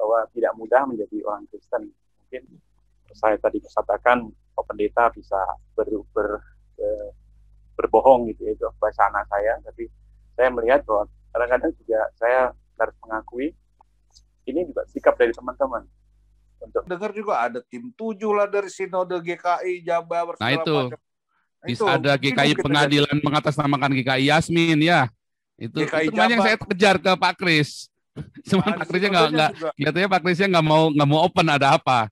bahwa tidak mudah menjadi orang Kristen. Mungkin saya tadi katakan pendeta bisa berbohong gitu, itu bahasa anak saya, tapi saya melihat bahwa kadang-kadang juga saya harus mengakui ini juga sikap dari teman-teman. Untuk dengar juga ada tim 7 lah dari Sinode GKI Jabar Nah itu macam. bisa ada GKI Pengadilan mengatasnamakan GKI Yasmin ya. Itu yang saya kejar ke Pak Kris. Cuma Pak Krisnya nggak kelihatannya Pak Krisnya nggak mau open ada apa.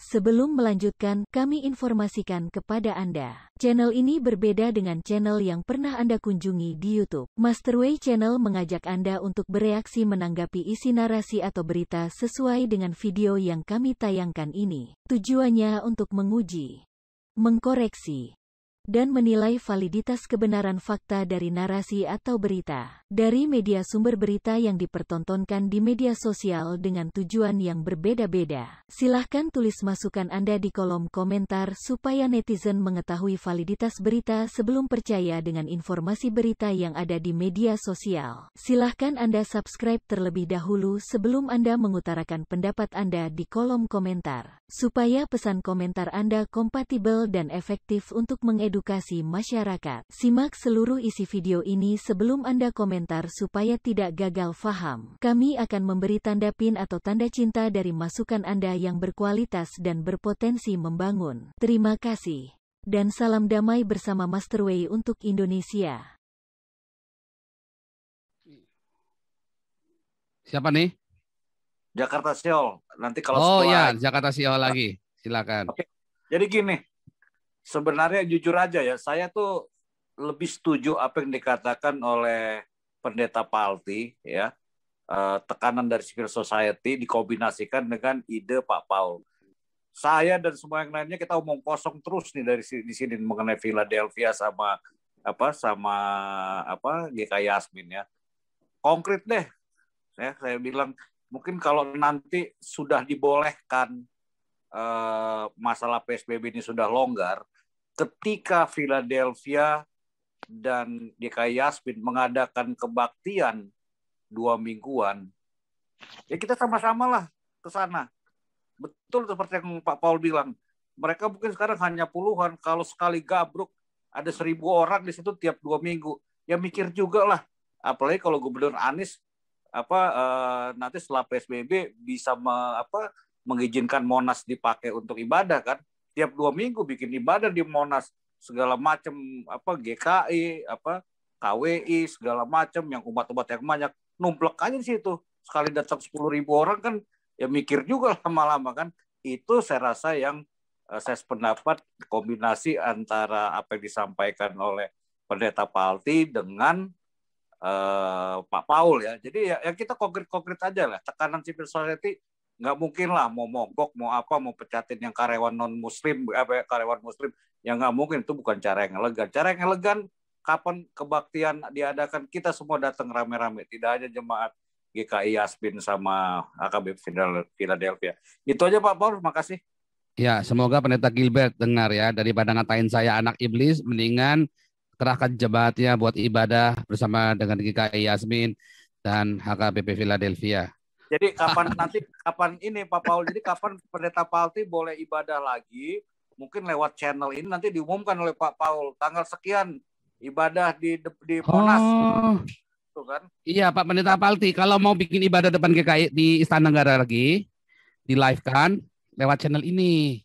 Sebelum melanjutkan, kami informasikan kepada Anda. Channel ini berbeda dengan channel yang pernah Anda kunjungi di YouTube. Masterway Channel mengajak Anda untuk bereaksi menanggapi isi narasi atau berita sesuai dengan video yang kami tayangkan ini. Tujuannya untuk menguji, mengkoreksi, dan menilai validitas kebenaran fakta dari narasi atau berita dari media sumber berita yang dipertontonkan di media sosial dengan tujuan yang berbeda-beda. Silahkan tulis masukan Anda di kolom komentar supaya netizen mengetahui validitas berita sebelum percaya dengan informasi berita yang ada di media sosial. Silahkan Anda subscribe terlebih dahulu sebelum Anda mengutarakan pendapat Anda di kolom komentar, supaya pesan komentar Anda kompatibel dan efektif untuk mengedukasi masyarakat. Simak seluruh isi video ini sebelum Anda komentar supaya tidak gagal faham. Kami akan memberi tanda pin atau tanda cinta dari masukan Anda yang berkualitas dan berpotensi membangun. Terima kasih. Dan salam damai bersama Masterway untuk Indonesia. Siapa nih? Jakarta Seoul. Nanti kalau ya, Jakarta Seoul lagi. Silakan. Oke. Jadi gini, sebenarnya jujur aja ya, saya tuh lebih setuju apa yang dikatakan oleh Pendeta Palti, ya, tekanan dari civil society dikombinasikan dengan ide Pak Paul. Saya dan semua yang lainnya kita omong kosong terus nih dari di sini mengenai Philadelphia sama GKI Yasmin ya. Konkret deh, saya bilang mungkin kalau nanti sudah dibolehkan masalah PSBB ini sudah longgar, ketika Philadelphia dan GKI Yasmin mengadakan kebaktian 2 mingguan, ya kita sama-sama lah ke sana. Betul seperti yang Pak Paul bilang, mereka mungkin sekarang hanya puluhan, kalau sekali gabruk ada 1.000 orang di situ tiap 2 minggu, ya mikir juga lah. Apalagi kalau Gubernur Anies nanti setelah PSBB bisa mengizinkan Monas dipakai untuk ibadah kan, tiap 2 minggu bikin ibadah di Monas, segala macam GKI, KWI, segala macam yang umat-umat yang banyak numplek aja di situ. Sekali datang 10.000 orang kan ya mikir juga lama-lama kan. Itu saya rasa yang saya sependapat kombinasi antara apa yang disampaikan oleh Pendeta Palti dengan Pak Paul ya. Jadi ya kita konkret aja lah. Tekanan civil society nggak mungkin lah mau mogok, mau pecatin yang karyawan non-muslim, karyawan muslim, yang nggak mungkin. Itu bukan cara yang elegan. Cara yang elegan kapan kebaktian diadakan, kita semua datang rame-rame, tidak hanya jemaat GKI Yasmin sama AKBP Philadelphia. Itu aja Pak Paul, makasih. Ya, semoga Pendeta Gilbert dengar ya, daripada ngatain saya anak iblis, mendingan kerahkan jemaatnya buat ibadah bersama dengan GKI Yasmin dan HKBP Philadelphia. Jadi kapan ini Pak Paul, jadi kapan Pendeta Palti boleh ibadah lagi, mungkin lewat channel ini nanti diumumkan oleh Pak Paul, tanggal sekian ibadah di Monas. Tuh kan? Iya Pak Pendeta Palti, kalau mau bikin ibadah depan GKI di Istana Negara lagi, di live kan lewat channel ini.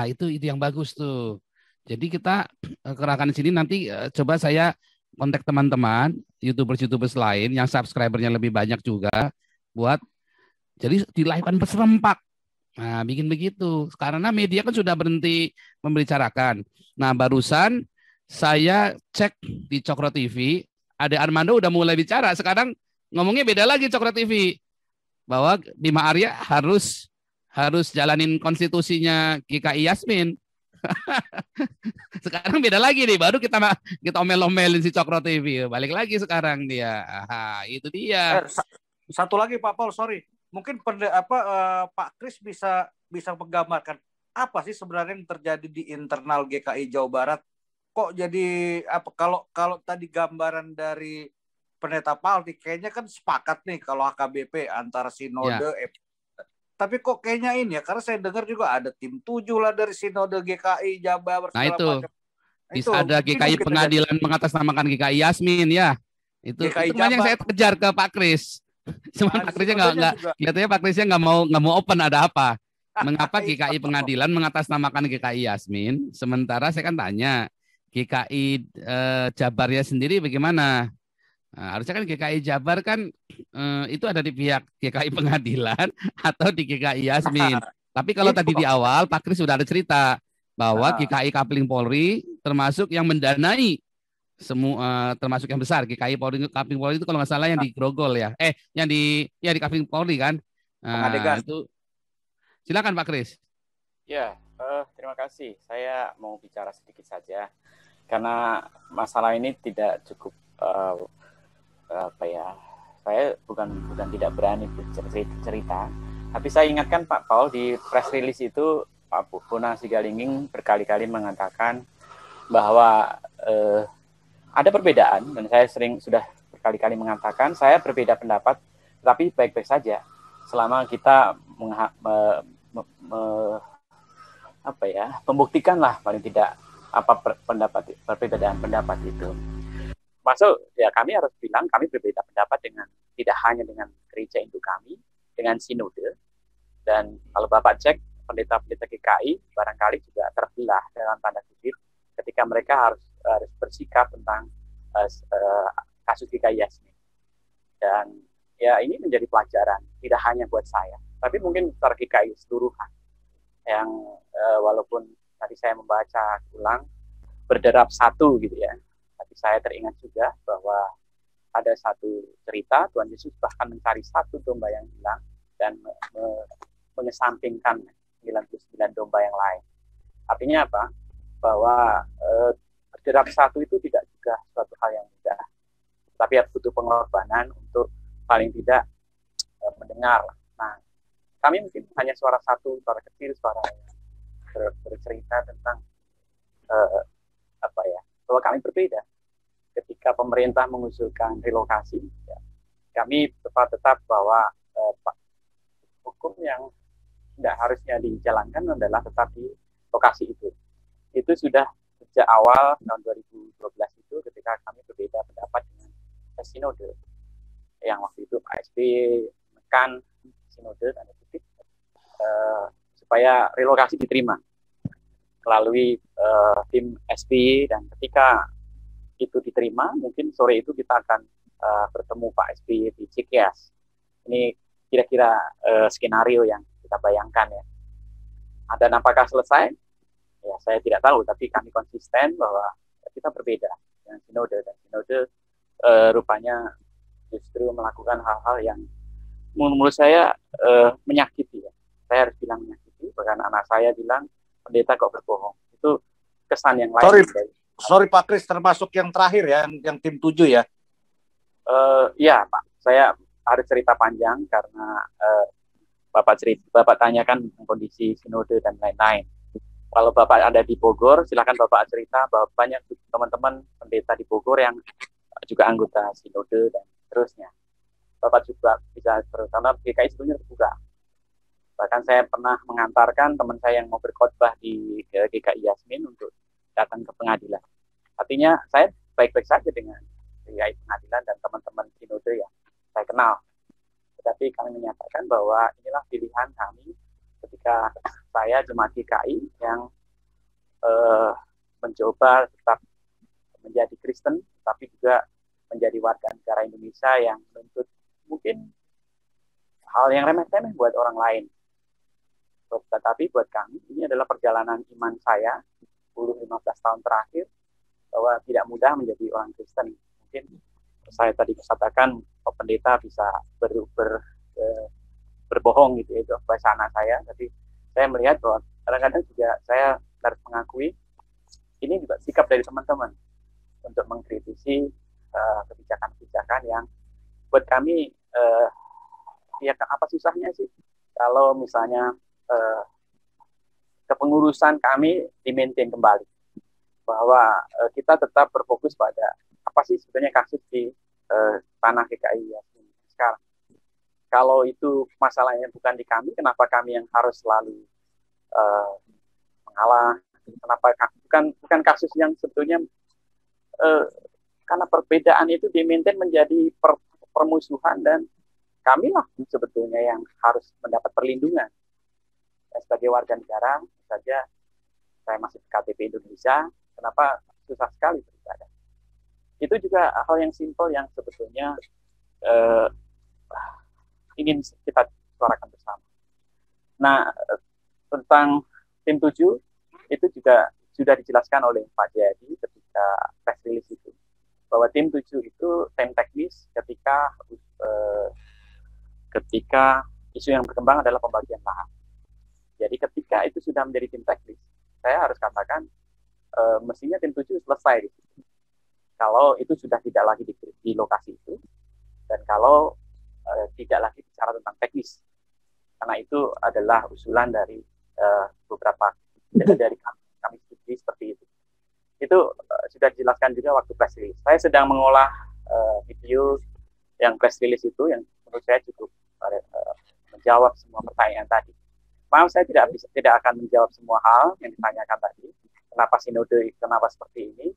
Itu yang bagus tuh. Jadi kita kerahkan di sini, nanti coba saya kontak teman-teman YouTubers lain yang subscribernya lebih banyak juga, buat jadi di live kan berserempak. Nah, bikin begitu. Karena media kan sudah berhenti membicarakan. Nah, barusan saya cek di Cokro TV, Ade Armando udah mulai bicara. Sekarang ngomongnya beda lagi Cokro TV. Bahwa Bima Arya harus jalanin konstitusinya GKI Yasmin. Sekarang beda lagi nih, baru kita omel-omelin si Cokro TV. Balik lagi sekarang dia. Itu dia. Satu lagi Pak Paul, sorry. Mungkin Pak Kris bisa menggambarkan apa sih sebenarnya yang terjadi di internal GKI Jawa Barat? Kok jadi kalau tadi gambaran dari Pendeta Paldi kayaknya kan sepakat nih kalau HKBP antara sinode tapi kok kayaknya ini ya, karena saya dengar juga ada tim 7 lah dari sinode GKI Jabar Nah segala itu macam. bisa ada GKI pengadilan mengatasnamakan GKI Yasmin ya. Itu GKI yang saya Jabar. kejar ke Pak Kris. Cuma Pak Krisnya nggak kelihatannya Pak Krisnya nggak mau open ada apa. Mengapa GKI pengadilan mengatasnamakan GKI Yasmin? Sementara saya kan tanya GKI Jabarnya sendiri bagaimana? Nah, harusnya kan GKI Jabar kan itu ada di pihak GKI pengadilan atau di GKI Yasmin. Tapi kalau tadi di awal Pak Kris sudah ada cerita bahwa GKI Kapling Polri termasuk yang mendanai semua termasuk yang besar GKI Polri Kapling Polri itu kalau nggak salah yang di Grogol ya. Yang di Kapling Polri kan. Itu silakan Pak Kris. Ya, terima kasih. Saya mau bicara sedikit saja karena masalah ini tidak cukup saya bukan tidak berani bercerita, tapi saya ingatkan Pak Paul di press release itu Pak Bona Sigalinging berkali-kali mengatakan bahwa ada perbedaan, dan saya sudah berkali-kali mengatakan saya berbeda pendapat, tapi baik-baik saja selama kita membuktikanlah paling tidak apa perbedaan pendapat itu. Masuk ya kami harus bilang kami berbeda pendapat dengan tidak hanya dengan gereja induk kami, dengan sinode, dan kalau Bapak cek pendeta-pendeta GKI barangkali juga terbelah dalam tanda kutip ketika mereka harus bersikap tentang kasus GKI Yasmin. Dan ya ini menjadi pelajaran tidak hanya buat saya, tapi mungkin secara GKI seluruhan yang walaupun tadi saya membaca ulang berderap satu gitu ya. Tapi saya teringat juga bahwa ada satu cerita Tuhan Yesus bahkan mencari satu domba yang hilang dan mengesampingkan 99 domba yang lain. Artinya apa? Bahwa berderap satu itu tidak juga suatu hal yang mudah. Tapi butuh pengorbanan untuk paling tidak mendengar. Nah, kami mungkin hanya suara satu, suara kecil, suara yang bercerita tentang bahwa kami berbeda. Ketika pemerintah mengusulkan relokasi, ya, kami tetap bahwa hukum yang tidak harusnya dijalankan adalah tetap di lokasi itu. Itu sudah sejak awal tahun 2012 itu ketika kami berbeda pendapat dengan sinode. Yang waktu itu Pak SBY menekan sinode tanda kutip supaya relokasi diterima melalui tim SBY, dan ketika itu diterima, mungkin sore itu kita akan bertemu Pak SBY di Cikeas. Ini kira-kira skenario yang kita bayangkan ya. Dan apakah selesai? Ya saya tidak tahu, tapi kami konsisten bahwa kita berbeda dengan sinode, dan sinode rupanya justru melakukan hal-hal yang menurut saya menyakiti ya. Saya harus bilang menyakiti, bahkan anak saya bilang pendeta kok berbohong. Itu kesan yang lain. Sorry Pak Kris, termasuk yang terakhir ya, yang tim 7 ya? Ya Pak, saya harus cerita panjang karena Bapak tanyakan kondisi sinode dan lain-lain. Kalau Bapak ada di Bogor, silakan Bapak cerita bahwa banyak teman-teman pendeta di Bogor yang juga anggota sinode dan seterusnya. Bapak juga bisa karena GKI sebelumnya terbuka. Bahkan saya pernah mengantarkan teman saya yang mau berkhotbah di GKI Yasmin untuk datang ke pengadilan. Artinya saya baik-baik saja dengan GKI pengadilan dan teman-teman sinode yang saya kenal. Tetapi kami menyatakan bahwa inilah pilihan kami ketika saya jemaat GKI yang mencoba tetap menjadi Kristen, tapi juga menjadi warga negara Indonesia yang menuntut mungkin hal yang remeh-temeh buat orang lain. Tetapi buat kami, ini adalah perjalanan iman saya 10-15 tahun terakhir, bahwa tidak mudah menjadi orang Kristen. Mungkin saya tadi katakan pendeta bisa berbohong gitu ya, itu bahasa anak saya. Tapi saya melihat bahwa kadang-kadang juga saya harus mengakui ini juga sikap dari teman-teman untuk mengkritisi kebijakan-kebijakan yang buat kami ya apa susahnya sih kalau misalnya kepengurusan kami di-maintain kembali, bahwa kita tetap berfokus pada apa sih sebenarnya kasus di tanah GKI Yasmin sekarang. Kalau itu masalahnya bukan di kami, kenapa kami yang harus selalu mengalah? Kenapa bukan kasus yang sebetulnya karena perbedaan itu dimaintain menjadi permusuhan, dan kamilah sebetulnya yang harus mendapat perlindungan. Sebagai warga negara saja, saya masih KTP Indonesia, kenapa susah sekali beribadah? Itu juga hal yang simpel yang sebetulnya ingin kita suarakan bersama. Nah, tentang tim 7 itu juga sudah dijelaskan oleh Pak Jayadi ketika press release itu, bahwa tim 7 itu tim teknis ketika isu yang berkembang adalah pembagian lahan. Jadi ketika itu sudah menjadi tim teknis, saya harus katakan mestinya tim 7 selesai di situ. Kalau itu sudah tidak lagi di lokasi itu, dan kalau tidak lagi bicara tentang teknis, karena itu adalah usulan dari beberapa dari kami studi seperti itu. Itu sudah dijelaskan juga waktu press release. Saya sedang mengolah video yang press release itu, yang menurut saya cukup menjawab semua pertanyaan tadi. Maaf, saya tidak akan menjawab semua hal yang ditanyakan tadi. Kenapa sinode, kenapa seperti ini?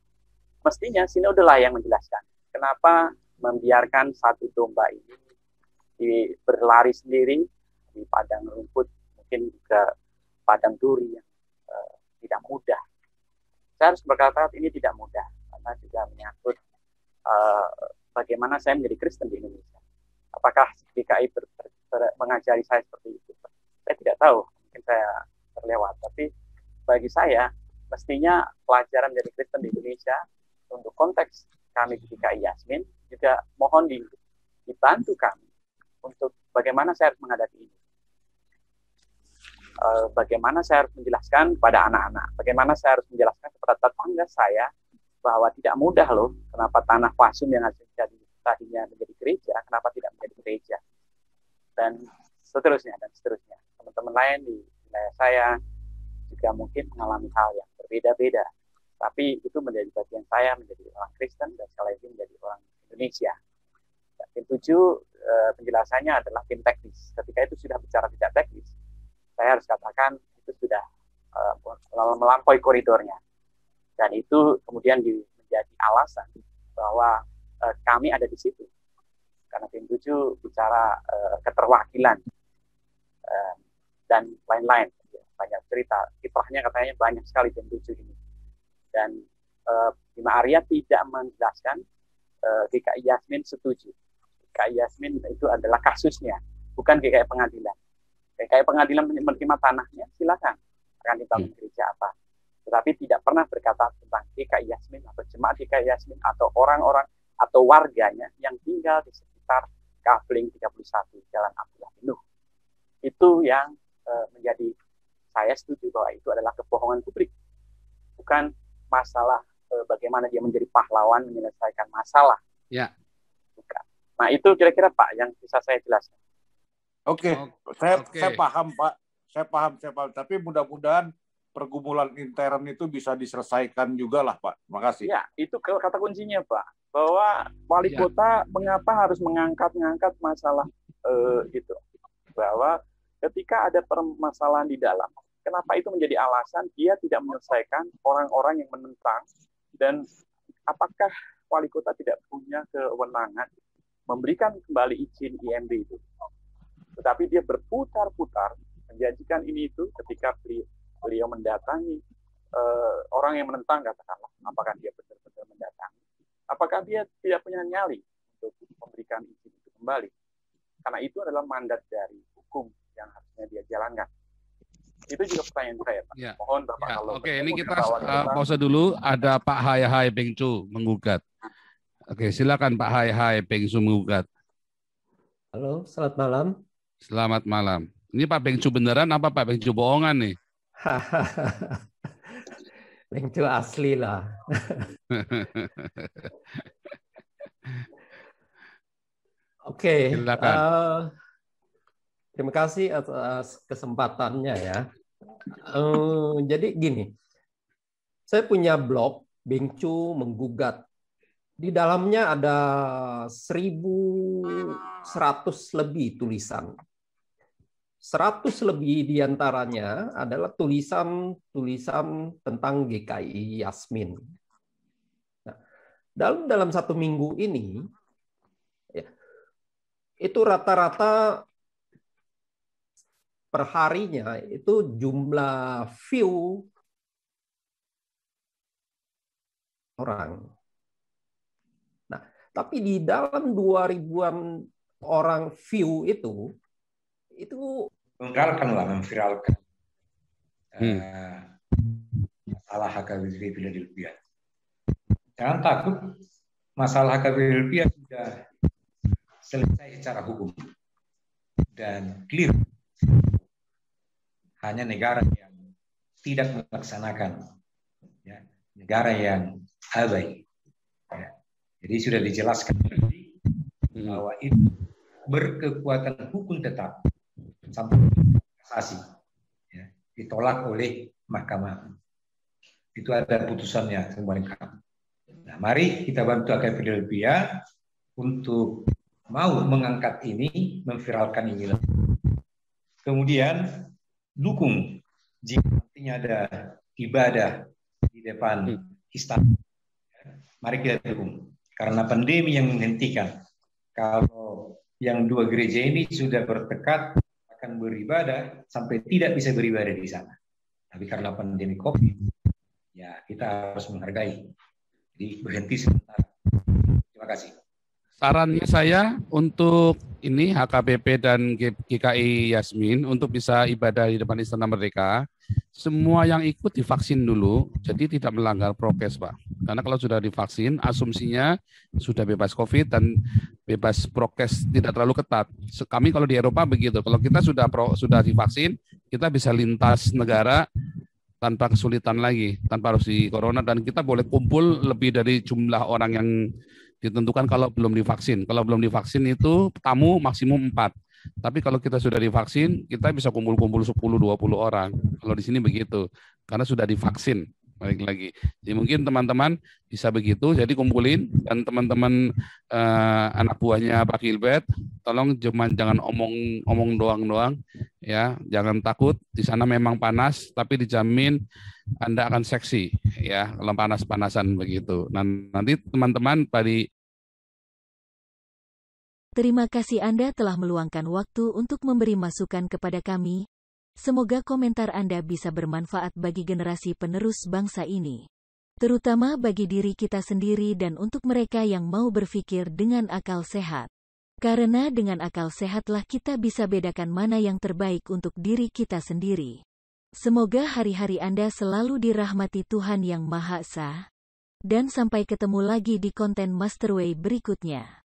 Mestinya sinode lah yang menjelaskan. Kenapa membiarkan satu domba ini berlari sendiri di padang rumput, mungkin juga padang duri yang tidak mudah. Saya harus berkata ini tidak mudah, karena juga menyangkut bagaimana saya menjadi Kristen di Indonesia. Apakah GKI mengajari saya seperti itu? Saya tidak tahu, mungkin saya terlewat. Tapi bagi saya, mestinya pelajaran menjadi Kristen di Indonesia untuk konteks kami di GKI Yasmin juga mohon dibantu kami untuk bagaimana saya harus menghadapi ini. Bagaimana saya harus menjelaskan kepada anak-anak, bagaimana saya harus menjelaskan kepada tetangga saya bahwa tidak mudah loh, kenapa tanah Pasum yang tadinya menjadi gereja, kenapa tidak menjadi gereja, dan seterusnya. Teman-teman lain di wilayah saya juga mungkin mengalami hal yang berbeda-beda, tapi itu menjadi bagian saya menjadi orang Kristen dan sekali lagi menjadi orang Indonesia. Dan tim 7 penjelasannya adalah tim teknis. Ketika itu sudah bicara tidak teknis, saya harus katakan itu sudah melampaui koridornya, dan itu kemudian menjadi alasan bahwa kami ada di situ, karena tim 7 bicara keterwakilan dan lain-lain, banyak cerita, kiprahnya katanya banyak sekali tim 7 ini, dan Bima Arya tidak menjelaskan GKI Yasmin setuju. GKI Yasmin itu adalah kasusnya, bukan GKI pengadilan. GKI pengadilan menerima tanahnya, silakan, akan dibangun gereja apa. Tetapi tidak pernah berkata tentang GKI Yasmin atau jemaat GKI Yasmin atau orang-orang atau warganya yang tinggal di sekitar Kafling 31 Jalan Abdullah bin Nuh. Itu yang menjadi, saya setuju bahwa itu adalah kebohongan publik. Bukan masalah bagaimana dia menjadi pahlawan menyelesaikan masalah. Ya. Bukan. Nah itu kira-kira Pak yang bisa saya jelaskan. Oke. Saya paham Pak, saya paham. Tapi mudah-mudahan pergumulan intern itu bisa diselesaikan juga lah Pak. Terima kasih. Ya, itu kata kuncinya Pak, bahwa wali kota mengapa harus mengangkat masalah itu, bahwa ketika ada permasalahan di dalam, kenapa itu menjadi alasan dia tidak menyelesaikan orang-orang yang menentang, dan apakah wali kota tidak punya kewenangan memberikan kembali izin IMB itu? Tetapi dia berputar-putar menjanjikan ini itu ketika beliau mendatangi orang yang menentang, katakanlah, apakah dia benar-benar mendatangi? Apakah dia tidak punya nyali untuk memberikan izin itu kembali? Karena itu adalah mandat dari hukum yang harusnya dia jalankan. Itu juga pertanyaan saya, Pak. Ya. Mohon Bapak kalau Oke, ini kita pause dulu. Ada Pak Hai Beng Cu menggugat. Oke, silakan Pak Hai Beng Cu menggugat. Halo, selamat malam. Selamat malam. Ini Pak Beng Cu beneran apa Pak Beng Cu bohongan nih? Beng Cu asli lah. Oke, terima kasih atas kesempatannya ya. Jadi gini, saya punya blog Beng Cu Menggugat Di dalamnya ada 1.100 lebih tulisan. 100 lebih diantaranya adalah tulisan tentang GKI Yasmin. Nah, dalam 1 minggu ini, ya, itu rata-rata per harinya itu jumlah view orang. Nah, tapi di dalam 2.000-an orang view itu memviralkan masalah HKBP Philadelphia. Jangan takut, masalah HKBP sudah selesai secara hukum dan clear. Hanya negara yang tidak melaksanakan, ya, negara yang abai. Ya. Jadi sudah dijelaskan bahwa itu berkekuatan hukum tetap sampai kasasi, ya, ditolak oleh mahkamah. Itu ada putusannya semua lengkap. Nah, mari kita bantu HKBP Philadelphia untuk mau mengangkat ini, memviralkan ini. Kemudian dukung jika nantinya ada ibadah di depan istana. Mari kita dukung. Karena pandemi yang menghentikan. Kalau yang 2 gereja ini sudah bertekad akan beribadah sampai tidak bisa beribadah di sana. Tapi karena pandemi COVID, ya kita harus menghargai. Jadi berhenti sebentar. Terima kasih. Sarannya saya untuk ini HKBP dan GKI Yasmin untuk bisa ibadah di depan Istana Merdeka, semua yang ikut divaksin dulu, jadi tidak melanggar prokes, Pak. Karena kalau sudah divaksin, asumsinya sudah bebas COVID dan bebas prokes, tidak terlalu ketat. Kami kalau di Eropa begitu, kalau kita sudah divaksin, kita bisa lintas negara tanpa kesulitan lagi, tanpa harus di corona, dan kita boleh kumpul lebih dari jumlah orang yang ditentukan kalau belum divaksin. Kalau belum divaksin itu tamu maksimum 4. Tapi kalau kita sudah divaksin, kita bisa kumpul-kumpul 10-20 orang. Kalau di sini begitu, karena sudah divaksin. Balik lagi. Jadi mungkin teman-teman bisa begitu, jadi kumpulin, dan teman-teman anak buahnya Pak Gilbert, tolong jangan omong doang-doang, ya, jangan takut. Di sana memang panas, tapi dijamin Anda akan seksi, ya, kalau panas-panasan begitu. Nanti teman-teman pada Terima kasih Anda telah meluangkan waktu untuk memberi masukan kepada kami. Semoga komentar Anda bisa bermanfaat bagi generasi penerus bangsa ini, terutama bagi diri kita sendiri dan untuk mereka yang mau berpikir dengan akal sehat. Karena dengan akal sehatlah kita bisa bedakan mana yang terbaik untuk diri kita sendiri. Semoga hari-hari Anda selalu dirahmati Tuhan Yang Maha Esa. Dan sampai ketemu lagi di konten Masterway berikutnya.